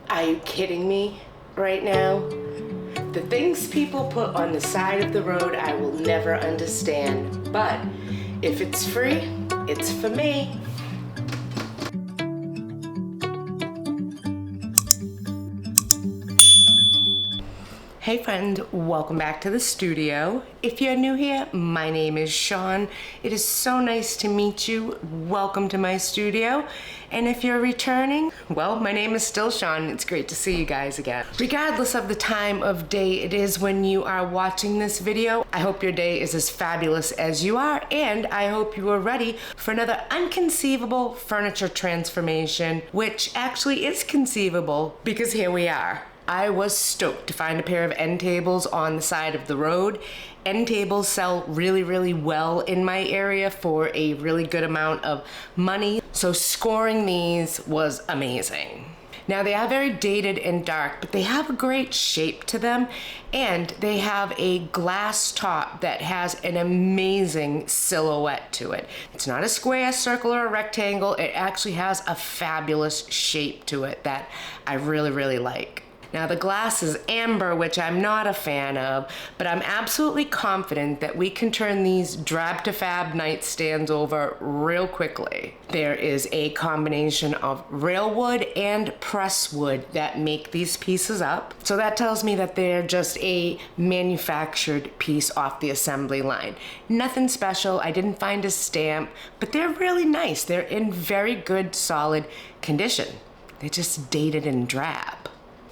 Are you kidding me right now? The things people put on the side of the road I will never understand, but if it's free, it's for me. Hey friend, welcome back to the studio. If you're new here, my name is Shawn. It is so nice to meet you. Welcome to my studio. And if you're returning, well, my name is still Shawn. It's great to see you guys again. Regardless of the time of day it is when you are watching this video, I hope your day is as fabulous as you are, and I hope you are ready for another unconceivable furniture transformation, which actually is conceivable because here we are. I was stoked to find a pair of end tables on the side of the road. End tables sell really well in my area for a really good amount of money, so scoring these was amazing. Now they are very dated and dark, but they have a great shape to them, and they have a glass top that has an amazing silhouette to it. It's not a square, circle, or a rectangle. It actually has a fabulous shape to it that I really like. Now the glass is amber, which I'm not a fan of, but I'm absolutely confident that we can turn these drab to fab nightstands over real quickly. There is a combination of railwood and press wood that make these pieces up. So that tells me that they're just a manufactured piece off the assembly line. Nothing special, I didn't find a stamp, but they're really nice. They're in very good, solid condition. They're just dated and drab.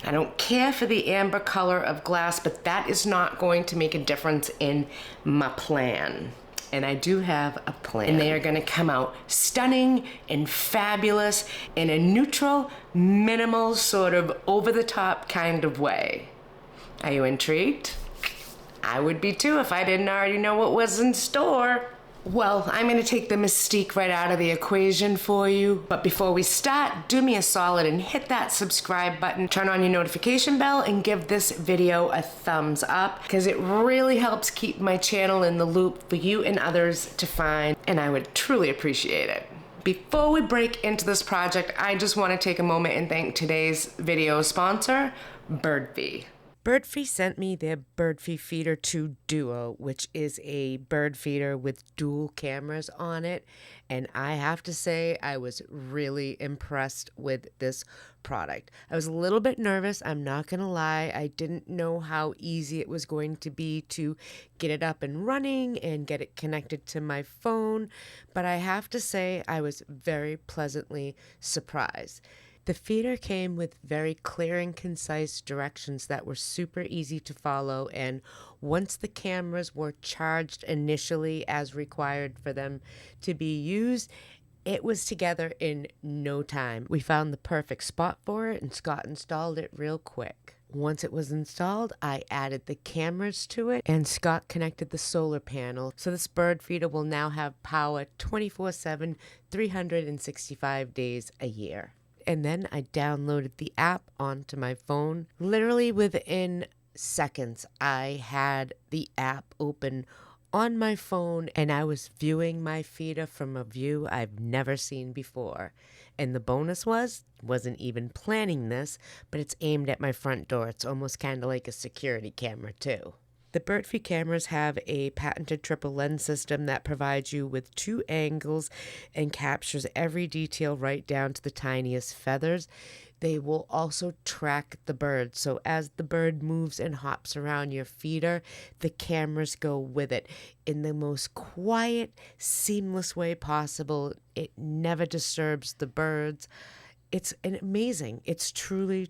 I don't care for the amber color of glass, but that is not going to make a difference in my plan. And I do have a plan. And they are gonna come out stunning and fabulous in a neutral, minimal, sort of over-the-top kind of way. Are you intrigued? I would be too if I didn't already know what was in store. Well, I'm gonna take the mystique right out of the equation for you. But before we start, do me a solid and hit that subscribe button, turn on your notification bell, and give this video a thumbs up, because it really helps keep my channel in the loop for you and others to find, and I would truly appreciate it. Before we break into this project, I just wanna take a moment and thank today's video sponsor, Birdfy. Birdfy sent me their Birdfy Feeder 2 Duo, which is a bird feeder with dual cameras on it. And I have to say, I was really impressed with this product. I was a little bit nervous, I'm not gonna lie. I didn't know how easy it was going to be to get it up and running and get it connected to my phone. But I have to say, I was very pleasantly surprised. The feeder came with very clear and concise directions that were super easy to follow, and once the cameras were charged initially as required for them to be used, it was together in no time. We found the perfect spot for it, and Scott installed it real quick. Once it was installed, I added the cameras to it, and Scott connected the solar panel. So this bird feeder will now have power 24/7, 365 days a year. And then I downloaded the app onto my phone. Literally within seconds, I had the app open on my phone, and I was viewing my feeder from a view I've never seen before. And the bonus wasn't even planning this, but it's aimed at my front door. It's almost kind of like a security camera too. The Birdfy cameras have a patented triple lens system that provides you with 2 angles and captures every detail right down to the tiniest feathers. They will also track the bird, so as the bird moves and hops around your feeder, the cameras go with it in the most quiet, seamless way possible. It never disturbs the birds. It's amazing. It's truly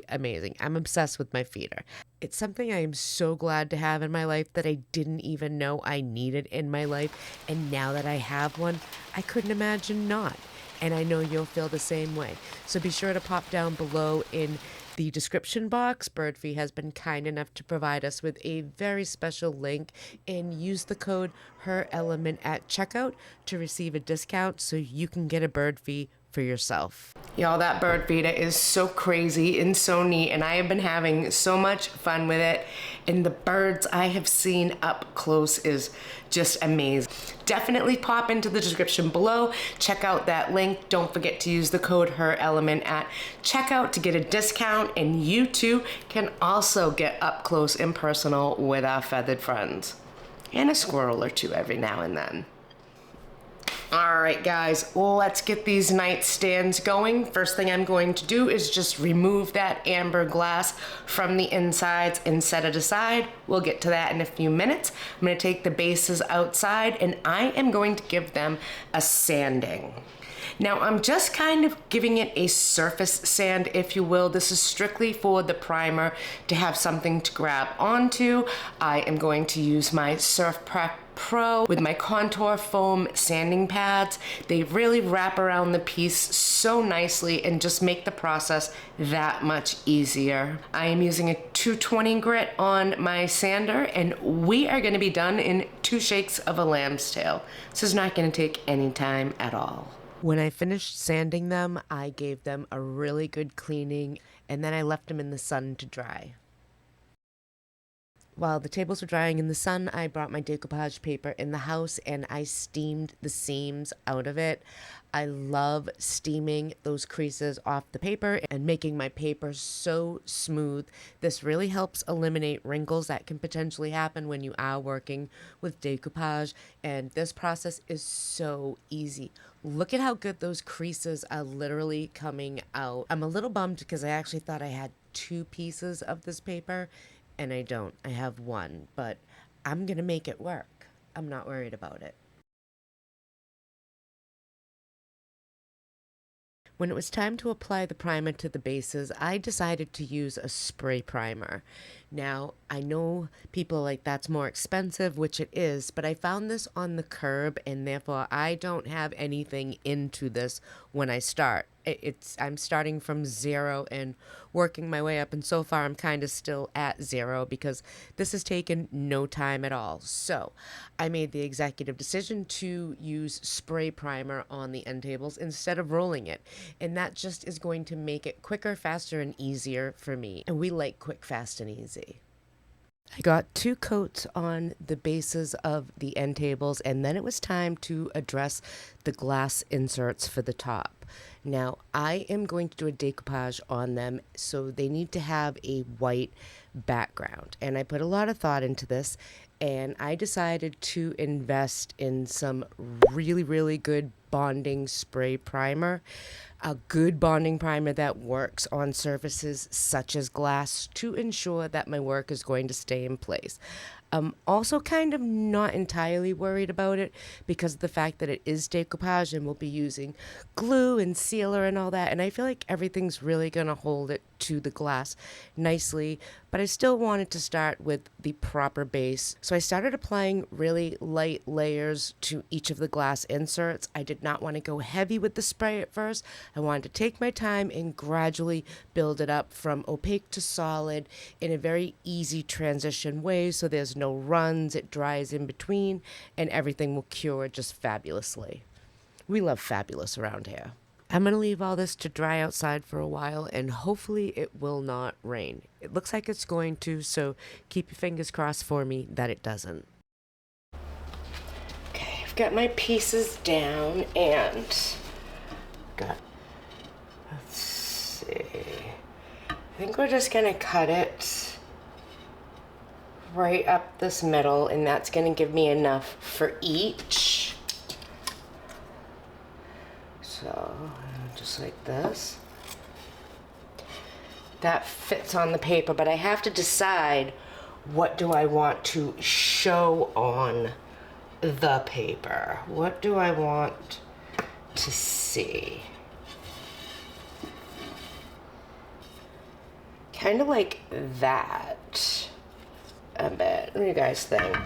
amazing. I'm obsessed with my feeder. It's something I am so glad to have in my life that I didn't even know I needed in my life. And now that I have one, I couldn't imagine not. And I know you'll feel the same way. So be sure to pop down below in the description box. Birdfy has been kind enough to provide us with a very special link, and use the code HERELEMENT at checkout to receive a discount so you can get a Birdfy for yourself. Y'all, that bird feeder is so crazy and so neat, and I have been having so much fun with it, and the birds I have seen up close is just amazing. Definitely pop into the description below, check out that link. Don't forget to use the code HERELEMENT at checkout to get a discount, and you too can also get up close and personal with our feathered friends, and a squirrel or two every now and then. All right, guys, let's get these nightstands going. First thing I'm going to do is just remove that amber glass from the insides and set it aside. We'll get to that in a few minutes. I'm going to take the bases outside and I am going to give them a sanding. Now I'm just kind of giving it a surface sand, if you will. This is strictly for the primer to have something to grab onto. I am going to use my Surf Prep Pro with my contour foam sanding pads. They really wrap around the piece so nicely and just make the process that much easier. I am using a 220 grit on my sander, and we are going to be done in 2 shakes of a lamb's tail. This is not going to take any time at all. When I finished sanding them, I gave them a really good cleaning, and then I left them in the sun to dry. While the tables were drying in the sun, I brought my decoupage paper in the house and I steamed the seams out of it. I love steaming those creases off the paper and making my paper so smooth. This really helps eliminate wrinkles that can potentially happen when you are working with decoupage, and this process is so easy. Look at how good those creases are literally coming out. I'm a little bummed because I actually thought I had 2 pieces of this paper, and I don't. I have 1, but I'm gonna make it work. I'm not worried about it. When it was time to apply the primer to the bases, I decided to use a spray primer. Now, I know people are like, that's more expensive, which it is, but I found this on the curb, and therefore I don't have anything into this when I start. I'm starting from 0 and working my way up, and so far I'm kind of still at 0 because this has taken no time at all. So I made the executive decision to use spray primer on the end tables instead of rolling it, and that just is going to make it quicker, faster, and easier for me, and we like quick, fast, and easy. I got 2 coats on the bases of the end tables, and then it was time to address the glass inserts for the top. Now, I am going to do a decoupage on them, so they need to have a white background. And I put a lot of thought into this, and I decided to invest in some really, really good bonding spray primer. A good bonding primer that works on surfaces such as glass to ensure that my work is going to stay in place. I'm also kind of not entirely worried about it because of the fact that it is decoupage and we'll be using glue and sealer and all that, and I feel like everything's really going to hold it to the glass nicely, but I still wanted to start with the proper base. So I started applying really light layers to each of the glass inserts. I did not want to go heavy with the spray at first. I wanted to take my time and gradually build it up from opaque to solid in a very easy transition way, so there's no runs, it dries in between, and everything will cure just fabulously. We love fabulous around here. I'm going to leave all this to dry outside for a while, and hopefully it will not rain. It looks like it's going to, so keep your fingers crossed for me that it doesn't. Okay, I've got my pieces down and let's see. I think we're just gonna cut it right up this middle, and that's gonna give me enough for each. So just like this. That fits on the paper, but I have to decide what do I want to show on the paper. What do I want to see? Kind of like that a bit. What do you guys think?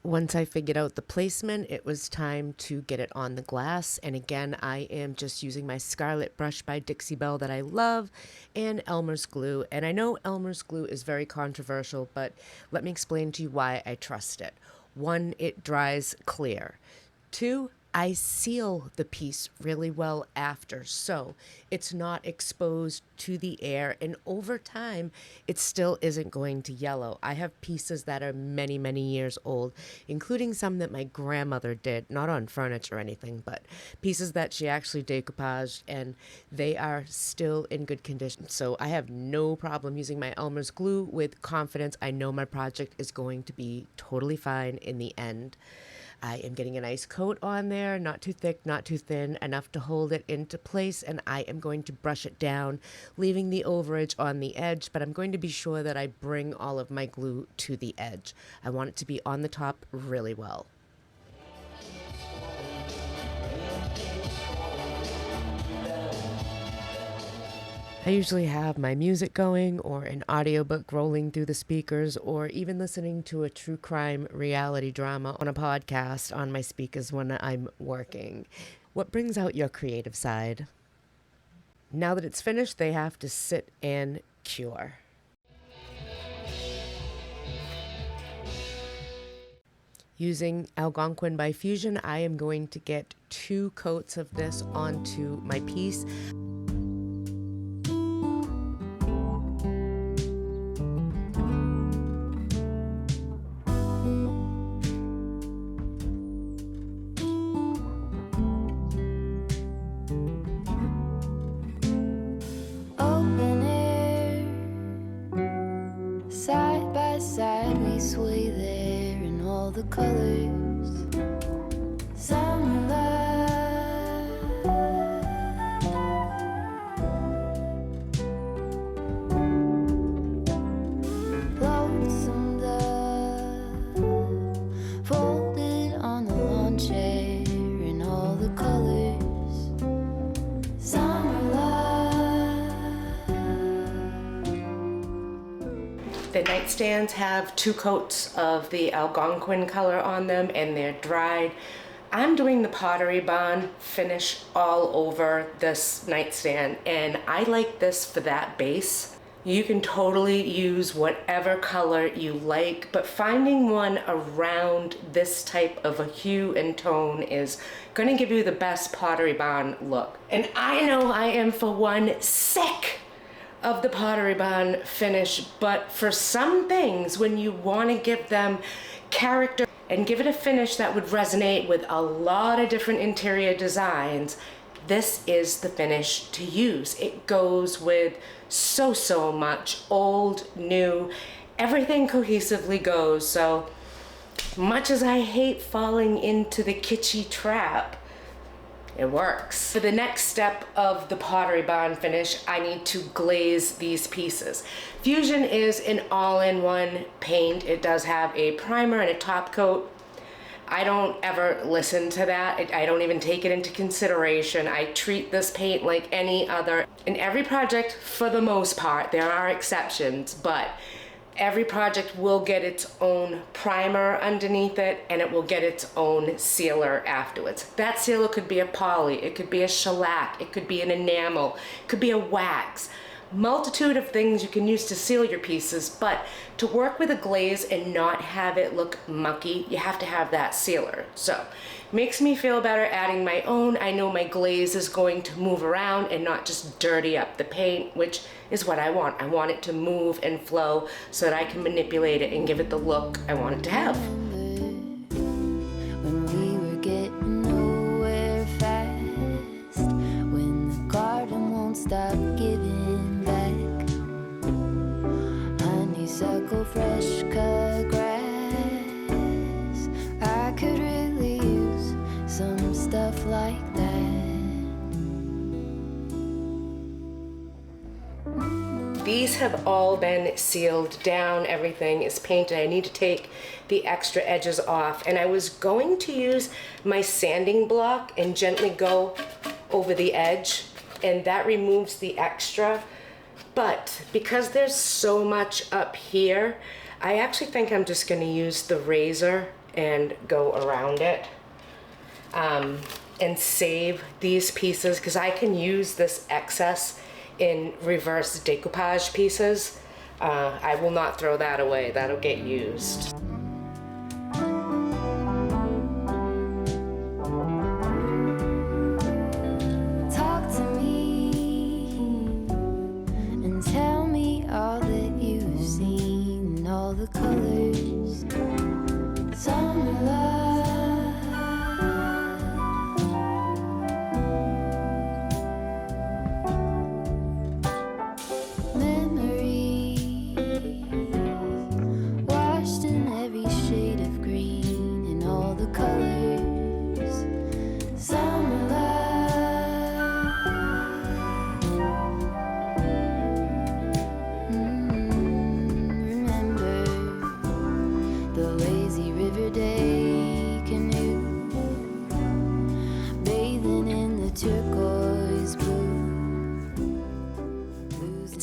Once I figured out the placement, it was time to get it on the glass. And again, I am just using my Scarlet brush by Dixie Belle that I love and Elmer's glue. And I know Elmer's glue is very controversial, but let me explain to you why I trust it. 1, it dries clear. 2, I seal the piece really well after, so it's not exposed to the air, and over time, it still isn't going to yellow. I have pieces that are many, many years old, including some that my grandmother did, not on furniture or anything, but pieces that she actually decoupaged, and they are still in good condition. So I have no problem using my Elmer's glue with confidence. I know my project is going to be totally fine in the end. I am getting a nice coat on there, not too thick, not too thin, enough to hold it into place, and I am going to brush it down, leaving the overage on the edge, but I'm going to be sure that I bring all of my glue to the edge. I want it to be on the top really well. I usually have my music going or an audiobook rolling through the speakers or even listening to a true crime reality drama on a podcast on my speakers when I'm working. What brings out your creative side? Now that it's finished, they have to sit and cure. Using Algonquin by Fusion, I am going to get 2 coats of this onto my piece. Open air, side by side we sway there in all the colors. Summer love, lonesome dove, folded on the lawn chair in all the colors. Summer love. The nightstands have 2 coats of the Algonquin color on them and they're dried. I'm doing the Pottery Barn finish all over this nightstand, and I like this for that base. You can totally use whatever color you like, but finding one around this type of a hue and tone is going to give you the best Pottery Barn look. And I know I am for one sick of the Pottery Barn finish, but for some things, when you want to give them character and give it a finish that would resonate with a lot of different interior designs, this is the finish to use. It goes with so much, old, new, everything cohesively goes. So much as I hate falling into the kitschy trap, it works. For the next step of the Pottery Barn finish, I need to glaze these pieces. Fusion is an all-in-one paint. It does have a primer and a top coat. I don't ever listen to that. I don't even take it into consideration. I treat this paint like any other. In every project, for the most part, there are exceptions, but every project will get its own primer underneath it, and it will get its own sealer afterwards. That sealer could be a poly, it could be a shellac, it could be an enamel, it could be a wax. Multitude of things you can use to seal your pieces, but to work with a glaze and not have it look mucky, you have to have that sealer. So, makes me feel better adding my own. I know my glaze is going to move around and not just dirty up the paint, which is what I want. I want it to move and flow so that I can manipulate it and give it the look I want it to have. When we were getting nowhere fast, when the garden won't stop giving back, honeysuckle, fresh cut grass, I could really use some stuff like that. These have all been sealed down, everything is painted. I need to take the extra edges off, and I was going to use my sanding block and gently go over the edge, and that removes the extra. But because there's so much up here, I actually think I'm just going to use the razor and go around it and save these pieces, because I can use this excess in reverse decoupage pieces. I will not throw that away. That'll get used.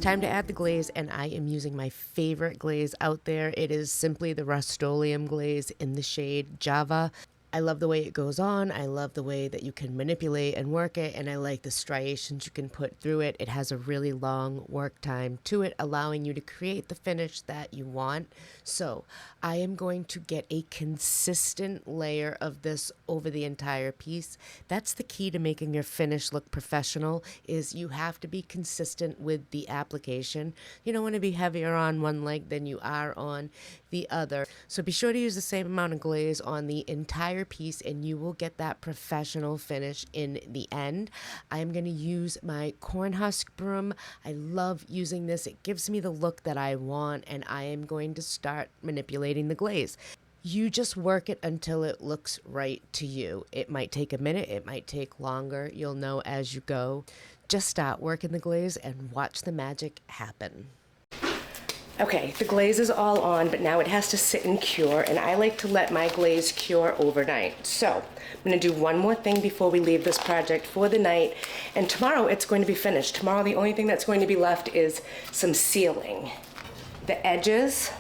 time to add the glaze, and I am using my favorite glaze out there. It is simply the Rust-Oleum glaze in the shade Java. I love the way it goes on. I love the way that you can manipulate and work it, and I like the striations you can put through it. It has a really long work time to it, allowing you to create the finish that you want. So I am going to get a consistent layer of this over the entire piece. That's the key to making your finish look professional, is you have to be consistent with the application. You don't want to be heavier on one leg than you are on the other. So be sure to use the same amount of glaze on the entire piece and you will get that professional finish in the end. I'm going to use my corn husk broom. I love using this. It gives me the look that I want, and I am going to start manipulating the glaze. You just work it until it looks right to you. It might take a minute, it might take longer. You'll know as you go. Just start working the glaze and watch the magic happen. Okay, the glaze is all on, but now it has to sit and cure, and I like to let my glaze cure overnight. So I'm gonna do one more thing before we leave this project for the night, and tomorrow it's going to be finished. Tomorrow the only thing that's going to be left is some sealing. The edges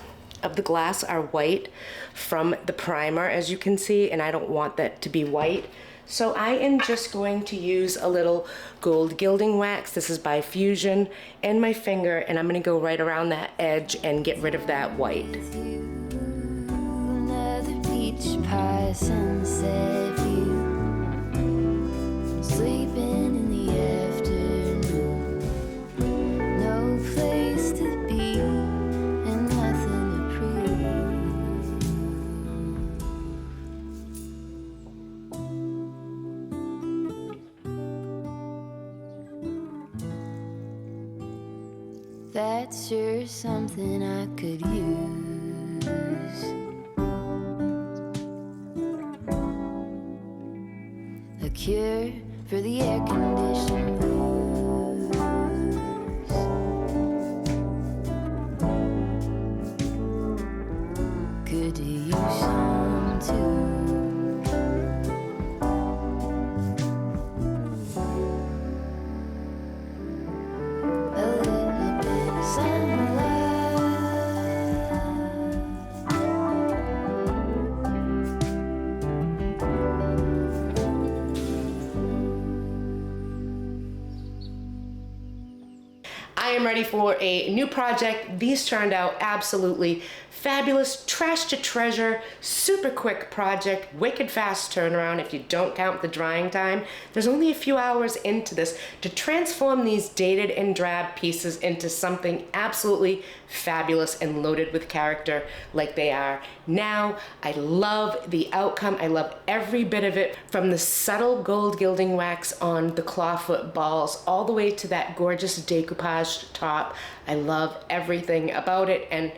of the glass are white from the primer, as you can see, and I don't want that to be white. So I am just going to use a little gold gilding wax. This is by Fusion, and my finger, and I'm gonna go right around that edge and get rid of that white. Another peach pie sunset view. Sleeping in the afternoon. No place to be and nothing to prove. That's sure something I could use. A cure for the air-conditioned blues. Could use some too. A little bit of sunlight. I am ready for a new project. These turned out absolutely fabulous. Trash to treasure, super quick project, wicked fast turnaround if you don't count the drying time. There's only a few hours into this to transform these dated and drab pieces into something absolutely fabulous and loaded with character like they are now. I love the outcome. I love every bit of it, from the subtle gold gilding wax on the clawfoot balls all the way to that gorgeous decoupage top. I love everything about it, and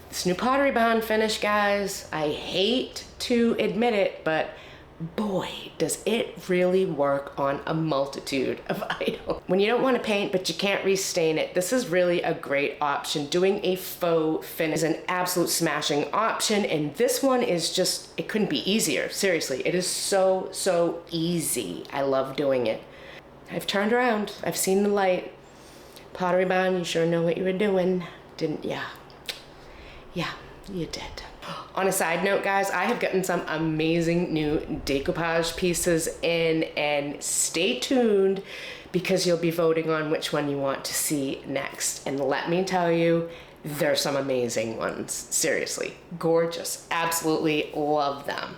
this new Pottery Barn finish, guys, I hate to admit it, but boy, does it really work on a multitude of items. When you don't want to paint, but you can't restain it, this is really a great option. Doing a faux finish is an absolute smashing option, and this one is just, it couldn't be easier. Seriously, it is so, so easy. I love doing it. I've turned around. I've seen the light. Pottery Barn, you sure know what you were doing, didn't ya? Yeah, you did. On a side note, guys, I have gotten some amazing new decoupage pieces in, and stay tuned because you'll be voting on which one you want to see next. And let me tell you, there's some amazing ones. Seriously, gorgeous. Absolutely love them.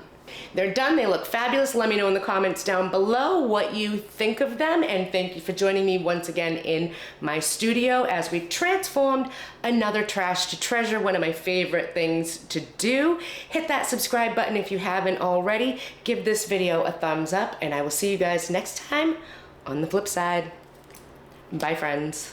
They're done. They look fabulous. Let me know in the comments down below what you think of them, and thank you for joining me once again in my studio as we transformed another trash to treasure, one of my favorite things to do. Hit that subscribe button if you haven't already. Give this video a thumbs up, and I will see you guys next time on the flip side. Bye, friends.